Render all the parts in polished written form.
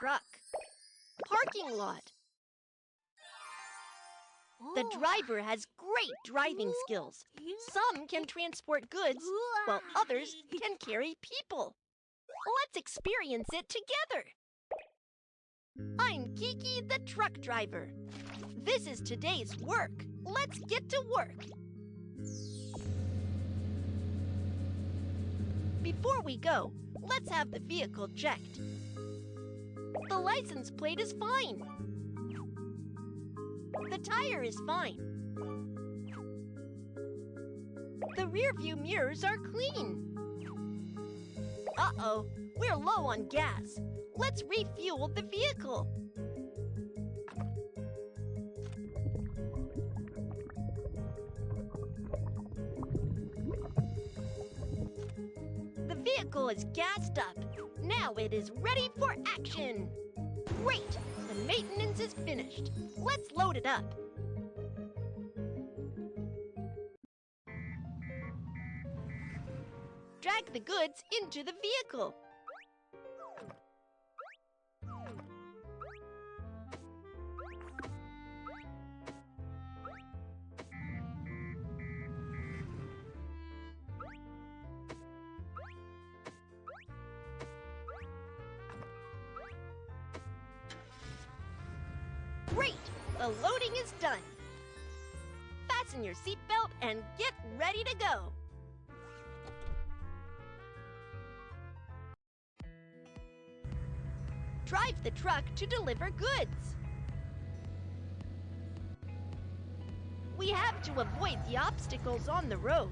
truck. Parking lot. The driver has great driving skills. Some can transport goods, while others can carry people. Let's experience it together. I'm Kiki, the truck driver. This is today's work. Let's get to work. Before we go, let's have the vehicle checked. The license plate is fine. The tire is fine. The rear-view mirrors are clean. Uh-oh, we're low on gas. Let's refuel the vehicle. The vehicle is gassed up. Now it is ready for action. Great! The maintenance is finished. Let's load it up. Drag the goods into the vehicle. Great! The loading is done. Fasten your seatbelt and get ready to go. Drive the truck to deliver goods. We have to avoid the obstacles on the road.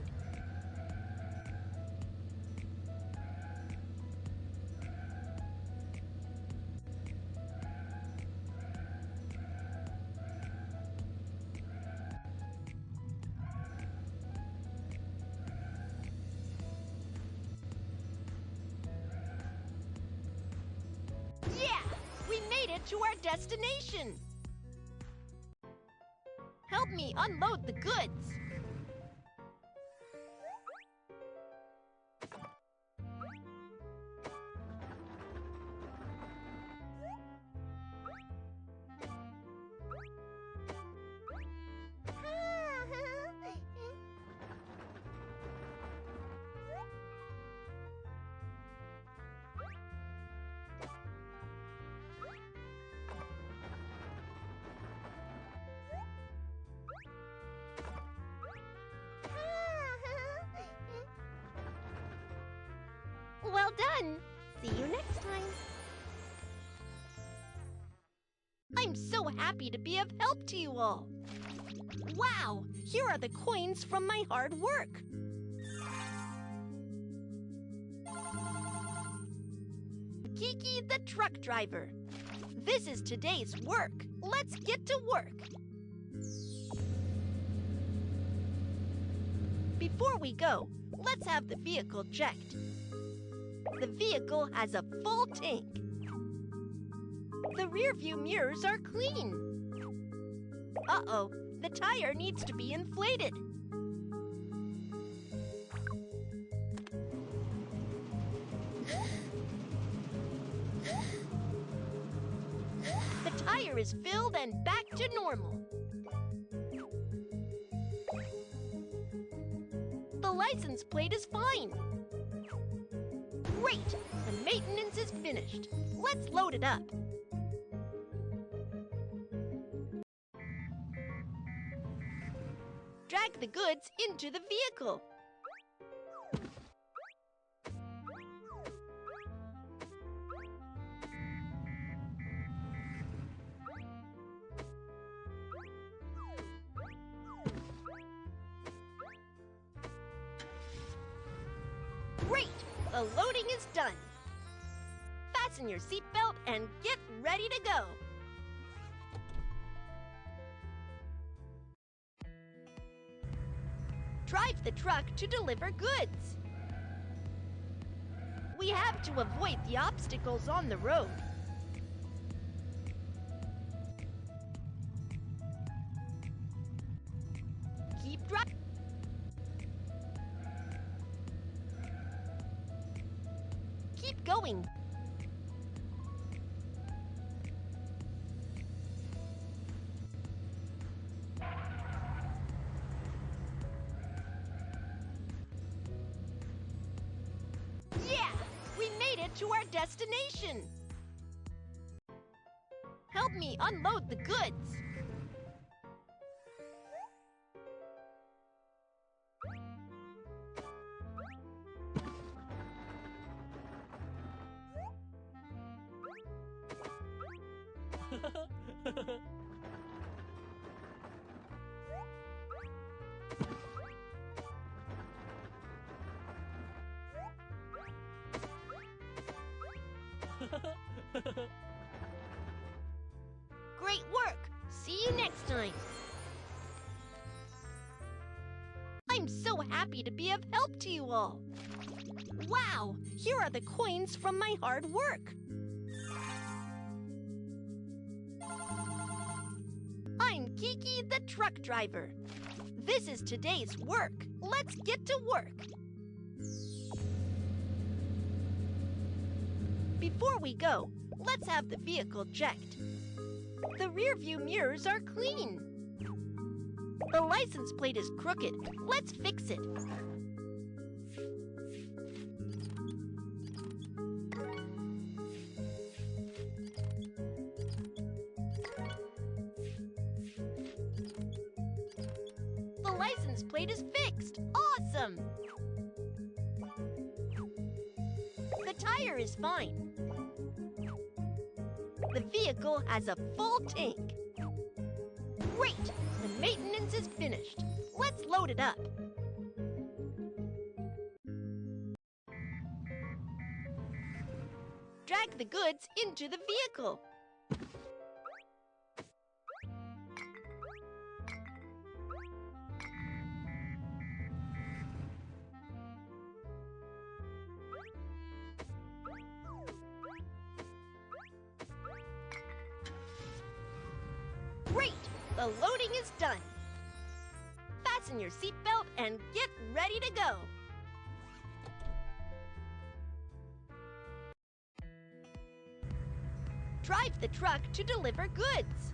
To our destination. Help me unload the goods. Well done! See you next time! I'm so happy to be of help to you all! Wow! Here are the coins from my hard work! Kiki, the truck driver. This is today's work. Let's get to work! Before we go, let's have the vehicle checked. The vehicle has a full tank. The rear-view mirrors are clean. Uh-oh, the tire needs to be inflated. The tire is filled and back to normal. The license plate is fine. Great! The maintenance is finished. Let's load it up. Drag the goods into the vehicle. Great! The loading is done. Fasten your seatbelt and get ready to go. Drive the truck to deliver goods. We have to avoid the obstacles on the road. Keep driving. Keep going. Yeah! We made it to our destination! Help me unload the goods! Great work! See you next time! I'm so happy to be of help to you all! Wow! Here are the coins from my hard work! I'm Kiki the truck driver. This is today's work. Let's get to work! Before we go, let's have the vehicle checked. The rear view mirrors are clean. The license plate is crooked. Let's fix it. The license plate is fixed. Awesome! The tire is fine. The vehicle has a full tank. Great! The maintenance is finished. Let's load it up. Drag the goods into the vehicle. Great! The loading is done. Fasten your seatbelt and get ready to go. Drive the truck to deliver goods.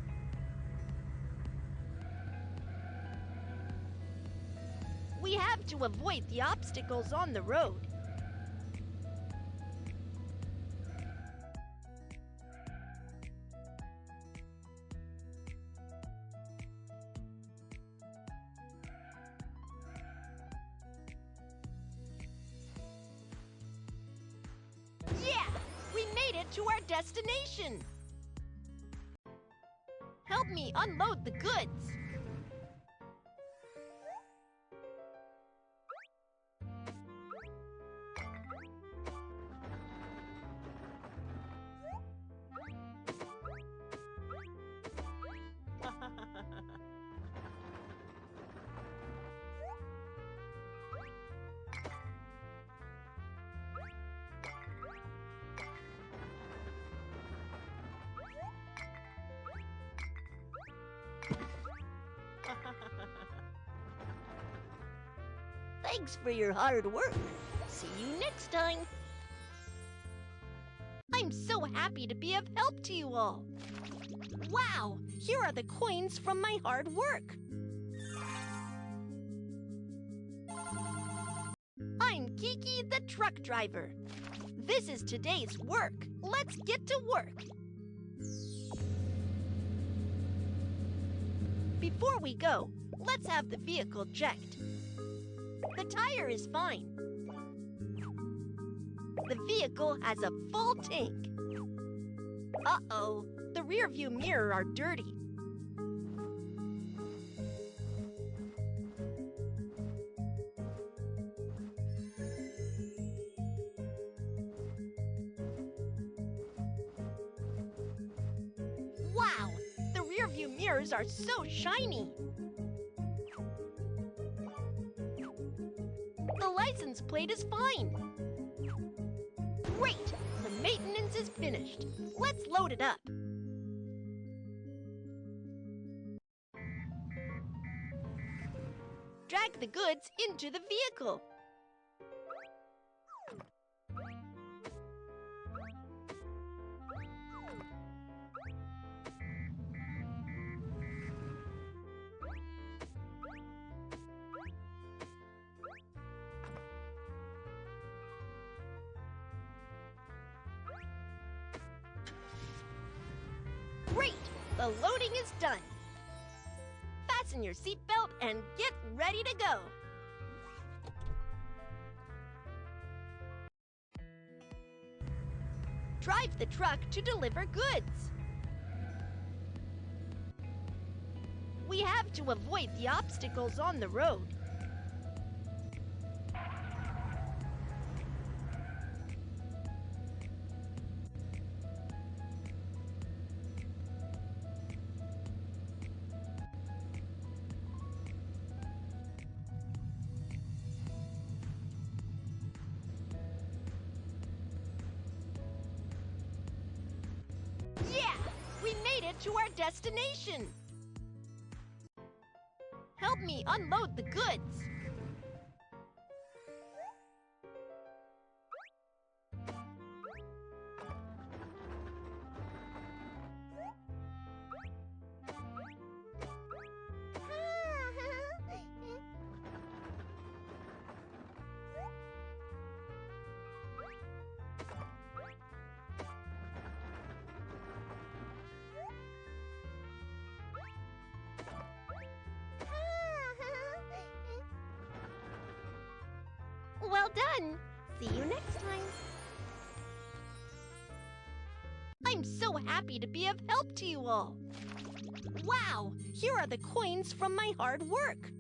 We have to avoid the obstacles on the road. To our destination. Help me unload the goods. Thanks for your hard work. See you next time. I'm so happy to be of help to you all. Wow! Here are the coins from my hard work. I'm Kiki the truck driver. This is today's work. Let's get to work. Before we go, let's have the vehicle checked. The tire is fine. The vehicle has a full tank. Uh-oh, the rear view mirror are dirty. Wow, the rear view mirrors are so shiny. The license plate is fine. Great! The maintenance is finished. Let's load it up. Drag the goods into the vehicle. The loading is done. Fasten your seatbelt and get ready to go. Drive the truck to deliver goods. We have to avoid the obstacles on the road. Yeah! We made it to our destination! Help me unload the goods! Well done! See you next time! I'm so happy to be of help to you all! Wow! Here are the coins from my hard work!